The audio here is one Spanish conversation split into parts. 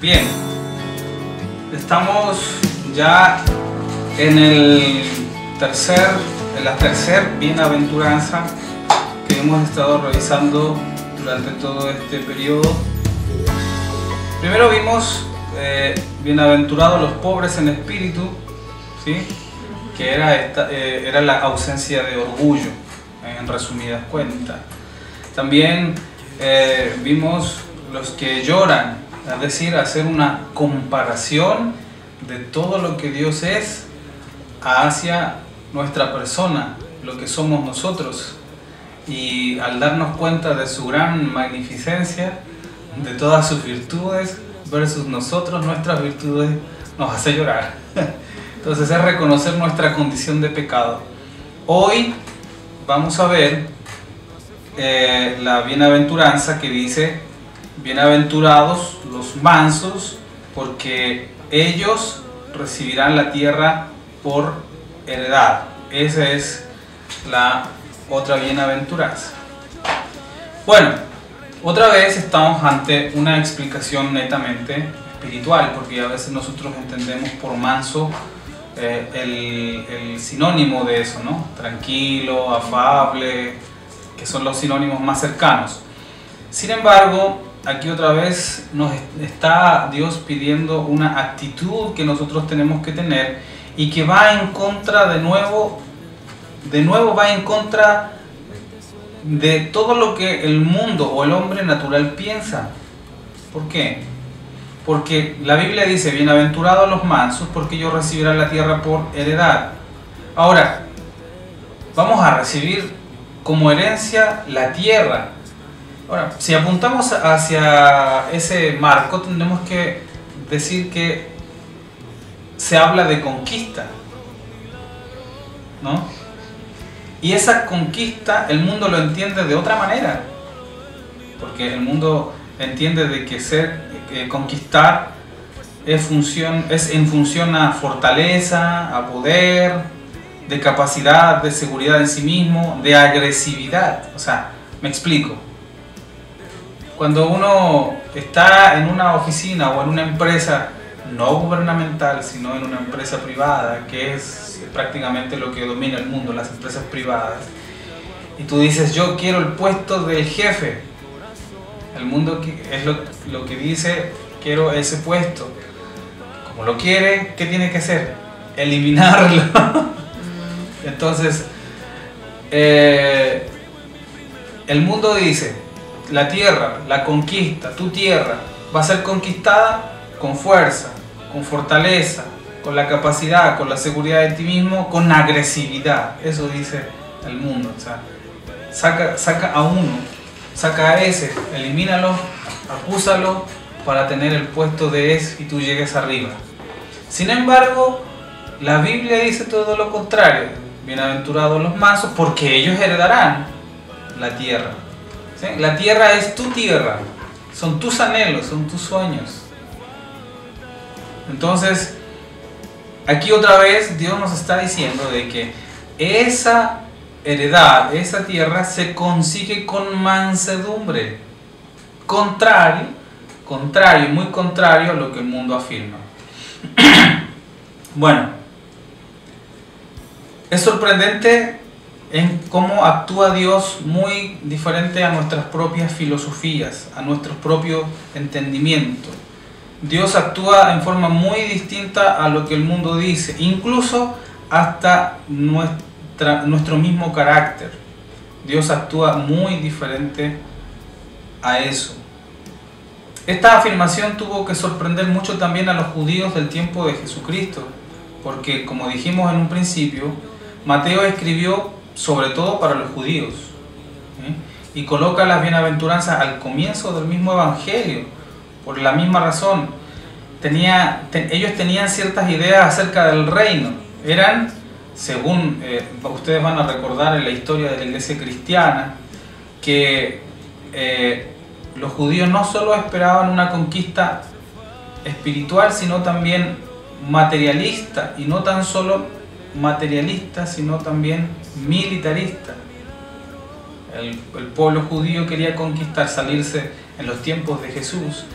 Bien, estamos ya en la tercer bienaventuranza que hemos estado revisando durante todo este periodo. Primero vimos bienaventurados los pobres en espíritu, ¿sí? Que era la ausencia de orgullo, en resumidas cuentas. También vimos los que lloran, es decir, hacer una comparación de todo lo que Dios es hacia nuestra persona, lo que somos nosotros, y al darnos cuenta de su gran magnificencia, de todas sus virtudes versus nosotros, nuestras virtudes, nos hace llorar. Entonces es reconocer nuestra condición de pecado. Hoy vamos a ver la bienaventuranza que dice: bienaventurados los mansos, porque ellos recibirán la tierra por heredad. Esa es la otra bienaventuranza. Bueno, otra vez estamos ante una explicación netamente espiritual, porque a veces nosotros entendemos por manso el sinónimo de eso, ¿no? Tranquilo, afable, que son los sinónimos más cercanos. Sin embargo, aquí otra vez nos está Dios pidiendo una actitud que nosotros tenemos que tener y que va en contra de nuevo va en contra de todo lo que el mundo o el hombre natural piensa. ¿Por qué? Porque la Biblia dice: bienaventurados los mansos, porque ellos recibirán la tierra por heredad. Ahora, vamos a recibir como herencia la tierra. Ahora, si apuntamos hacia ese marco, tendremos que decir que se habla de conquista, ¿no? Y esa conquista el mundo lo entiende de otra manera, porque el mundo entiende de que conquistar es en función a fortaleza, a poder, de capacidad, de seguridad en sí mismo, de agresividad. O sea, me explico. Cuando uno está en una oficina o en una empresa no gubernamental, sino en una empresa privada, que es prácticamente lo que domina el mundo, las empresas privadas, y tú dices: yo quiero el puesto del jefe, el mundo es lo que dice: quiero ese puesto. Como lo quiere, ¿qué tiene que hacer? Eliminarlo. Entonces, el mundo dice: la tierra, la conquista, tu tierra va a ser conquistada con fuerza, con fortaleza, con la capacidad, con la seguridad de ti mismo, con agresividad. Eso dice el mundo. O sea, saca a uno, saca a ese, elimínalo, acúsalo para tener el puesto de ese y tú llegues arriba. Sin embargo, la Biblia dice todo lo contrario: bienaventurados los mansos, porque ellos heredarán la tierra. ¿Sí? La tierra es tu tierra, son tus anhelos, son tus sueños. Entonces, aquí otra vez Dios nos está diciendo de que esa heredad, esa tierra se consigue con mansedumbre, muy contrario a lo que el mundo afirma. Bueno, es sorprendente en cómo actúa Dios, muy diferente a nuestras propias filosofías, a nuestro propio entendimiento. Dios actúa en forma muy distinta a lo que el mundo dice, incluso hasta nuestro mismo carácter. Dios actúa muy diferente a eso. Esta afirmación tuvo que sorprender mucho también a los judíos del tiempo de Jesucristo, porque, como dijimos en un principio, Mateo escribió sobre todo para los judíos, ¿sí? Y coloca las bienaventuranzas al comienzo del mismo evangelio. Por la misma razón, ellos tenían ciertas ideas acerca del reino. Eran, según ustedes van a recordar en la historia de la iglesia cristiana, que los judíos no solo esperaban una conquista espiritual, sino también materialista, y no tan solo materialista, sino también militarista. El pueblo judío quería conquistar, salirse en los tiempos de Jesús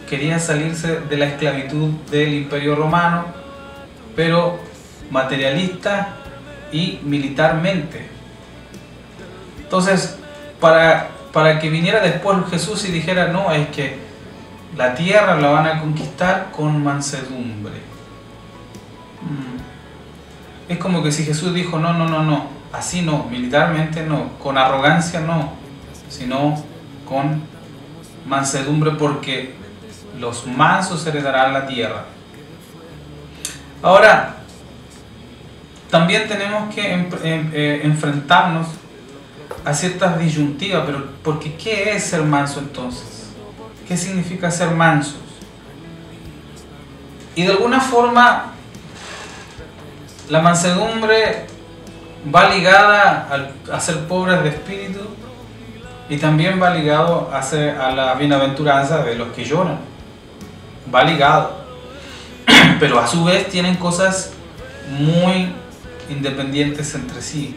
quería salirse de la esclavitud del Imperio Romano, pero materialista y militarmente. Entonces, para que viniera después Jesús y dijera, no, es que la tierra la van a conquistar con mansedumbre. Es como que si Jesús dijo, no, así no, militarmente no, con arrogancia no, sino con mansedumbre, porque los mansos heredarán la tierra. Ahora, también tenemos que enfrentarnos a ciertas disyuntivas, pero porque ¿qué es ser manso entonces? ¿Qué significa ser mansos? Y de alguna forma la mansedumbre va ligada a ser pobres de espíritu, y también va ligado a la bienaventuranza de los que lloran. Va ligado. Pero a su vez tienen cosas muy independientes entre sí.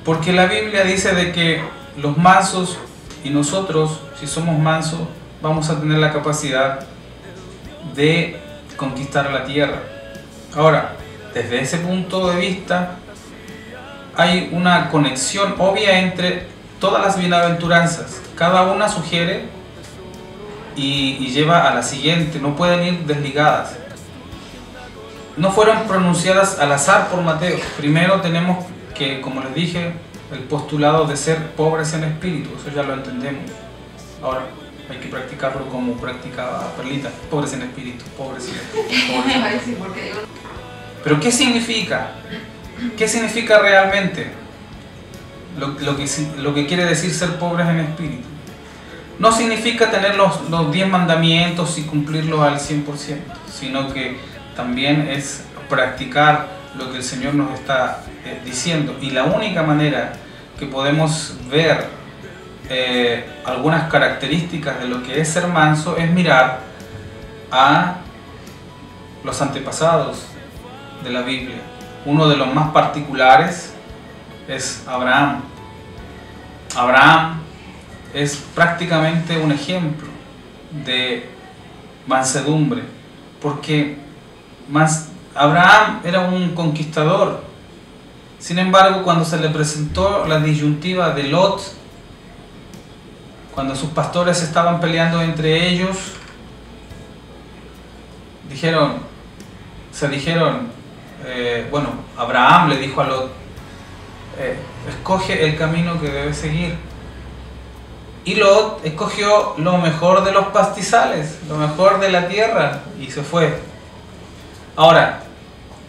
Porque la Biblia dice de que los mansos y nosotros, si somos mansos, vamos a tener la capacidad de conquistar la tierra. Ahora, desde ese punto de vista, hay una conexión obvia entre todas las bienaventuranzas. Cada una sugiere y lleva a la siguiente, no pueden ir desligadas. No fueron pronunciadas al azar por Mateo. Primero tenemos que, como les dije, el postulado de ser pobres en espíritu, eso ya lo entendemos. Ahora hay que practicarlo como practicaba Perlita, pobres en espíritu, pobres en espíritu. Pobres. Pero ¿qué significa? ¿Qué significa realmente lo que quiere decir ser pobres en espíritu? No significa tener los 10 mandamientos y cumplirlos al 100%, sino que también es practicar lo que el Señor nos está diciendo. Y la única manera que podemos ver algunas características de lo que es ser manso es mirar a los antepasados de la Biblia. Uno de los más particulares es Abraham. Abraham es prácticamente un ejemplo de mansedumbre, porque Abraham era un conquistador. Sin embargo, cuando se le presentó la disyuntiva de Lot, cuando sus pastores estaban peleando entre ellos, bueno, Abraham le dijo a Lot, escoge el camino que debes seguir. Y Lot escogió lo mejor de los pastizales, lo mejor de la tierra, y se fue. Ahora,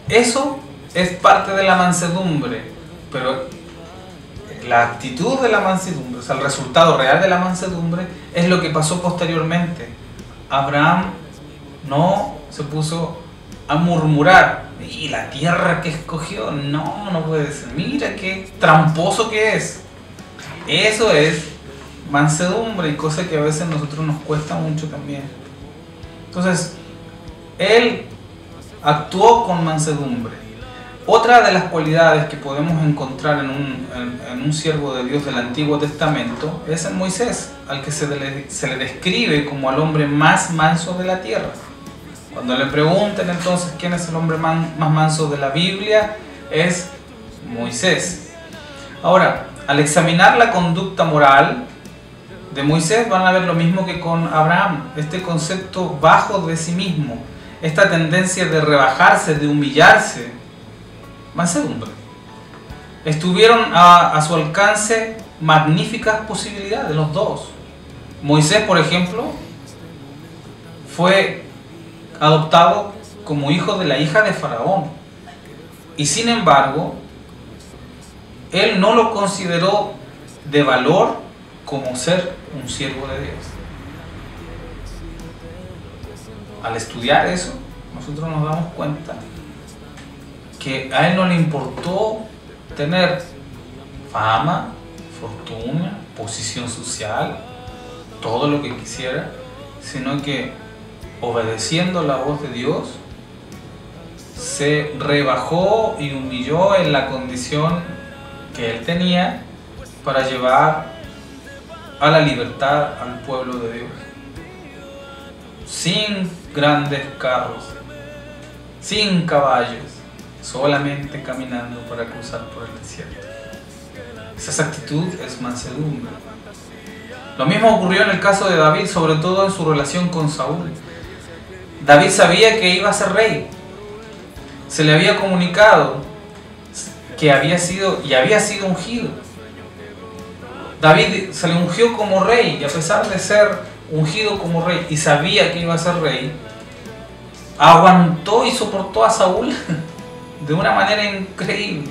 eso es parte de la mansedumbre, pero la actitud de la mansedumbre, o sea, el resultado real de la mansedumbre, es lo que pasó posteriormente. Abraham no se puso a murmurar, y la tierra que escogió, no puede ser, mira qué tramposo que es. Eso es mansedumbre, y cosa que a veces a nosotros nos cuesta mucho también. Entonces, él actuó con mansedumbre. Otra de las cualidades que podemos encontrar en un siervo de Dios del Antiguo Testamento es en Moisés, al que se le describe como al hombre más manso de la tierra. Cuando le pregunten entonces quién es el hombre más manso de la Biblia, es Moisés. Ahora, al examinar la conducta moral de Moisés, van a ver lo mismo que con Abraham, este concepto bajo de sí mismo, esta tendencia de rebajarse, de humillarse, mansedumbre. Estuvieron a su alcance magníficas posibilidades, los dos. Moisés, por ejemplo, fue adoptado como hijo de la hija de Faraón, y sin embargo, él no lo consideró de valor como ser un siervo de Dios. Al estudiar eso, nosotros nos damos cuenta que a él no le importó tener fama, fortuna, posición social, todo lo que quisiera, sino que obedeciendo la voz de Dios, se rebajó y humilló en la condición que él tenía para llevar a la libertad al pueblo de Dios. Sin grandes carros, sin caballos, solamente caminando para cruzar por el desierto. Esa actitud es mansedumbre. Lo mismo ocurrió en el caso de David, sobre todo en su relación con Saúl. David sabía que iba a ser rey. Se le había comunicado que había sido ungido. David se le ungió como rey, y a pesar de ser ungido como rey y sabía que iba a ser rey, aguantó y soportó a Saúl de una manera increíble.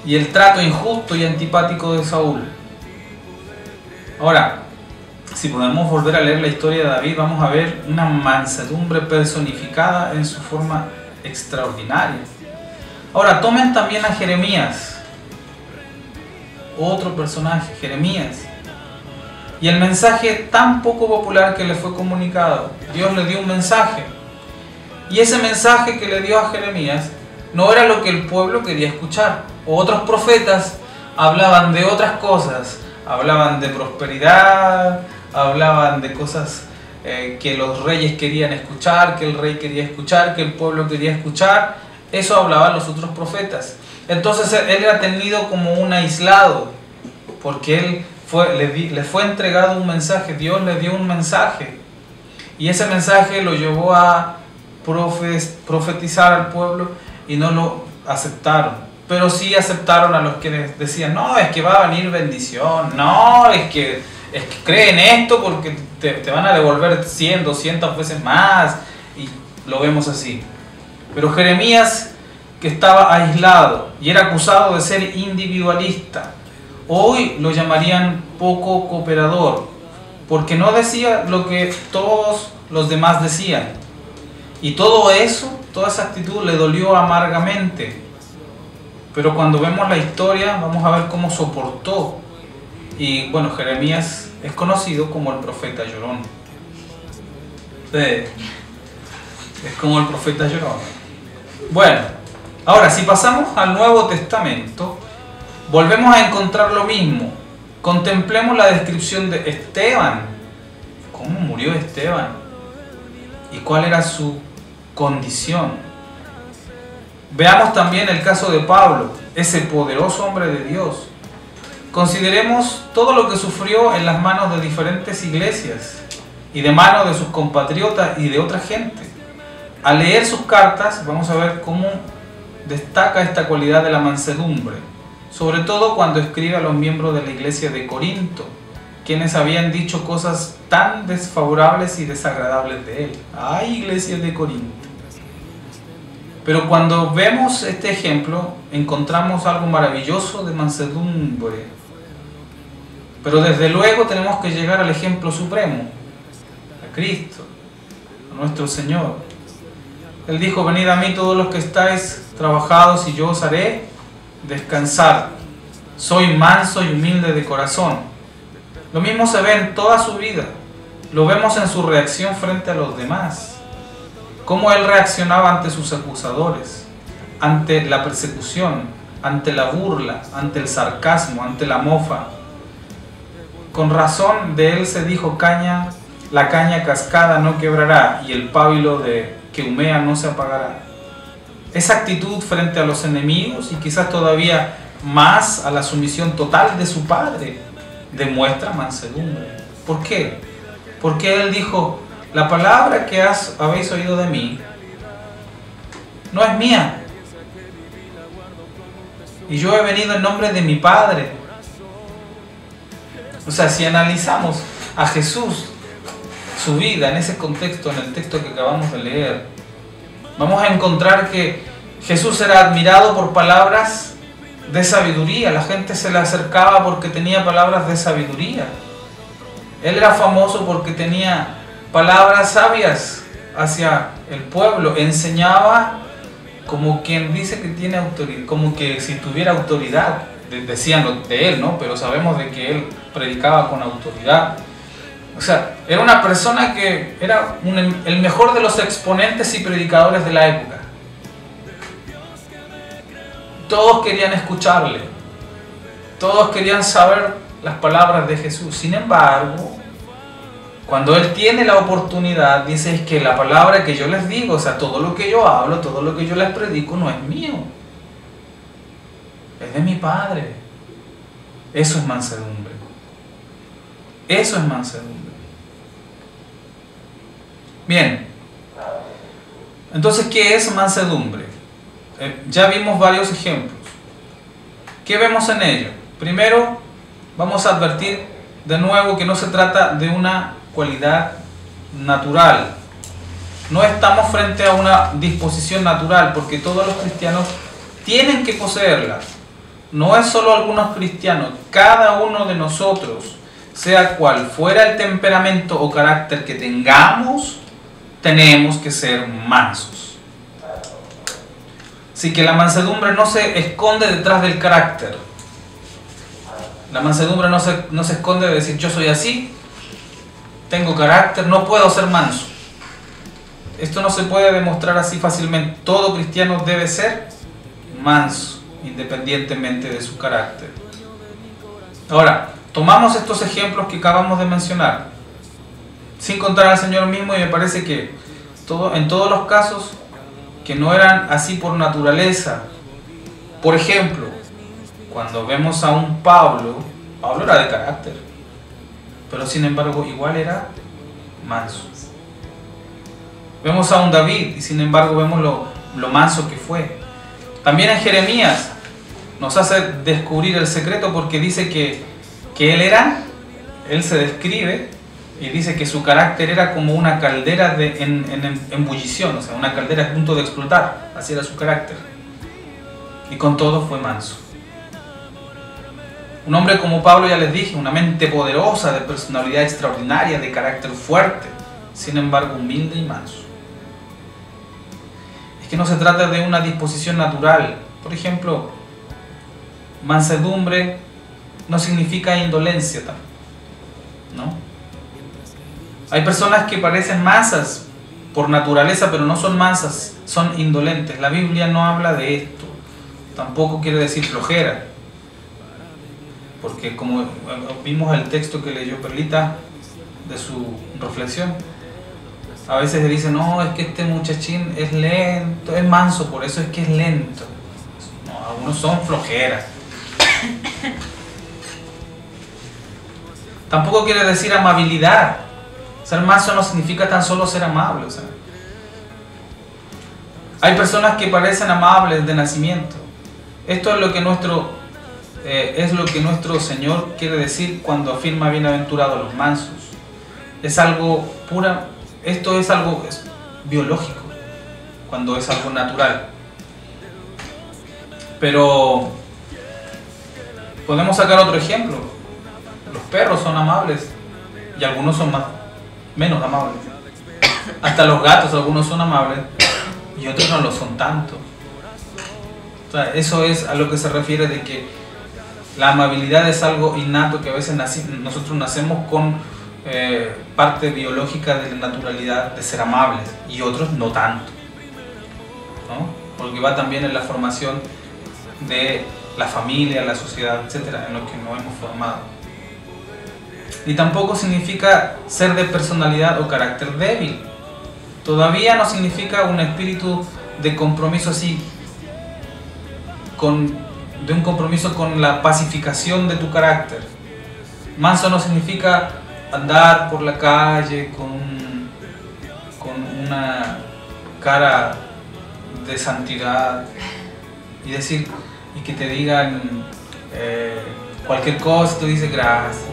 Y el trato injusto y antipático de Saúl. Ahora, si podemos volver a leer la historia de David, vamos a ver una mansedumbre personificada en su forma extraordinaria. Ahora, tomen también a Jeremías, otro personaje, Jeremías, y el mensaje tan poco popular que le fue comunicado. Dios le dio un mensaje, y ese mensaje que le dio a Jeremías no era lo que el pueblo quería escuchar. Otros profetas hablaban de otras cosas, hablaban de prosperidad, hablaban de cosas que los reyes querían escuchar, que el rey quería escuchar, que el pueblo quería escuchar. Eso hablaban los otros profetas. Entonces él era tenido como un aislado, porque él le fue entregado un mensaje, Dios le dio un mensaje, y ese mensaje lo llevó a profetizar al pueblo y no lo aceptaron. Pero sí aceptaron a los que decían, no, es que va a venir bendición, no, es que creen esto porque te van a devolver 100, 200 veces más, y lo vemos así. Pero Jeremías, que estaba aislado y era acusado de ser individualista, hoy lo llamarían poco cooperador, porque no decía lo que todos los demás decían. Y todo eso, toda esa actitud le dolió amargamente. Pero cuando vemos la historia, vamos a ver cómo soportó. Y bueno, Jeremías es conocido como el profeta llorón. Es como el profeta llorón. Bueno, ahora si pasamos al Nuevo Testamento, volvemos a encontrar lo mismo. Contemplemos la descripción de Esteban. ¿Cómo murió Esteban? ¿Y cuál era su condición? Veamos también el caso de Pablo, ese poderoso hombre de Dios. Consideremos todo lo que sufrió en las manos de diferentes iglesias y de manos de sus compatriotas y de otra gente. Al leer sus cartas vamos a ver cómo destaca esta cualidad de la mansedumbre, sobre todo cuando escribe a los miembros de la iglesia de Corinto, quienes habían dicho cosas tan desfavorables y desagradables de él. ¡Ay, iglesia de Corinto! Pero cuando vemos este ejemplo, encontramos algo maravilloso de mansedumbre. Pero desde luego tenemos que llegar al ejemplo supremo, a Cristo, a nuestro Señor. Él dijo, venid a mí todos los que estáis trabajados y yo os haré descansar. Soy manso y humilde de corazón. Lo mismo se ve en toda su vida. Lo vemos en su reacción frente a los demás. Cómo él reaccionaba ante sus acusadores, ante la persecución, ante la burla, ante el sarcasmo, ante la mofa. Con razón de él se dijo, la caña cascada no quebrará y el pábilo que humea no se apagará. Esa actitud frente a los enemigos y quizás todavía más a la sumisión total de su padre demuestra mansedumbre. ¿Por qué? Porque él dijo, la palabra que habéis oído de mí no es mía, y yo he venido en nombre de mi Padre. O sea, si analizamos a Jesús, su vida en ese contexto, en el texto que acabamos de leer, vamos a encontrar que Jesús era admirado por palabras de sabiduría. La gente se le acercaba porque tenía palabras de sabiduría. Él era famoso porque tenía palabras sabias hacia el pueblo. Enseñaba como quien dice que tiene autoridad, como que si tuviera autoridad. Decían de él, ¿no? Pero sabemos de que él predicaba con autoridad. O sea, era una persona que era el mejor de los exponentes y predicadores de la época. Todos querían escucharle. Todos querían saber las palabras de Jesús. Sin embargo, cuando Él tiene la oportunidad, dice, es que la palabra que yo les digo, o sea, todo lo que yo hablo, todo lo que yo les predico no es mío, es de mi Padre. Eso es mansedumbre. Eso es mansedumbre. Bien, entonces, ¿qué es mansedumbre? Ya vimos varios ejemplos. ¿Qué vemos en ello? Primero, vamos a advertir de nuevo que no se trata de una cualidad natural. No estamos frente a una disposición natural, porque todos los cristianos tienen que poseerla. No es solo algunos cristianos, cada uno de nosotros, sea cual fuera el temperamento o carácter que tengamos, tenemos que ser mansos. Así que la mansedumbre no se esconde detrás del carácter. La mansedumbre no se esconde de decir, yo soy así, tengo carácter, no puedo ser manso. Esto no se puede demostrar así fácilmente. Todo cristiano debe ser manso, independientemente de su carácter. Ahora, tomamos estos ejemplos que acabamos de mencionar, sin contar al Señor mismo, y me parece que en todos los casos que no eran así por naturaleza. Por ejemplo, cuando vemos a un Pablo era de carácter, pero sin embargo igual era manso. Vemos a un David y sin embargo vemos lo manso que fue. También en Jeremías nos hace descubrir el secreto, porque dice que él se describe y dice que su carácter era como una caldera en ebullición, o sea, una caldera a punto de explotar. Así era su carácter. Y con todo fue manso. Un hombre como Pablo, ya les dije, una mente poderosa, de personalidad extraordinaria, de carácter fuerte, sin embargo humilde y manso. Es que no se trata de una disposición natural. Por ejemplo, mansedumbre no significa indolencia, ¿no? Hay personas que parecen mansas por naturaleza, pero no son mansas, son indolentes. La Biblia no habla de esto. Tampoco quiere decir flojera, porque como vimos el texto que leyó Perlita de su reflexión, a veces se dice, no, es que este muchachín es lento, es manso, por eso es que es lento. No, algunos son flojeras. Tampoco quiere decir amabilidad. Ser manso no significa tan solo ser amable. O sea, hay personas que parecen amables de nacimiento. Esto es lo que nuestro Señor quiere decir cuando afirma bienaventurados los mansos. Es algo pura. Esto es algo biológico, cuando es algo natural. Pero podemos sacar otro ejemplo. Los perros son amables y algunos son menos amables. Hasta los gatos, algunos son amables y otros no lo son tanto. O sea, eso es a lo que se refiere de que la amabilidad es algo innato, que a veces nosotros nacemos con parte biológica de la naturalidad de ser amables y otros no tanto, ¿no? Porque va también en la formación de la familia, la sociedad, etcétera, en lo que nos hemos formado. Y tampoco significa ser de personalidad o carácter débil. Todavía no significa un espíritu de compromiso así, de un compromiso con la pacificación de tu carácter. Manso no significa andar por la calle con una cara de santidad y decir, y que te digan cualquier cosa y tú dices gracias.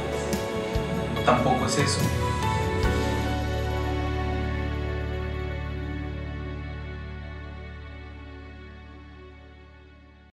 Tampoco es eso.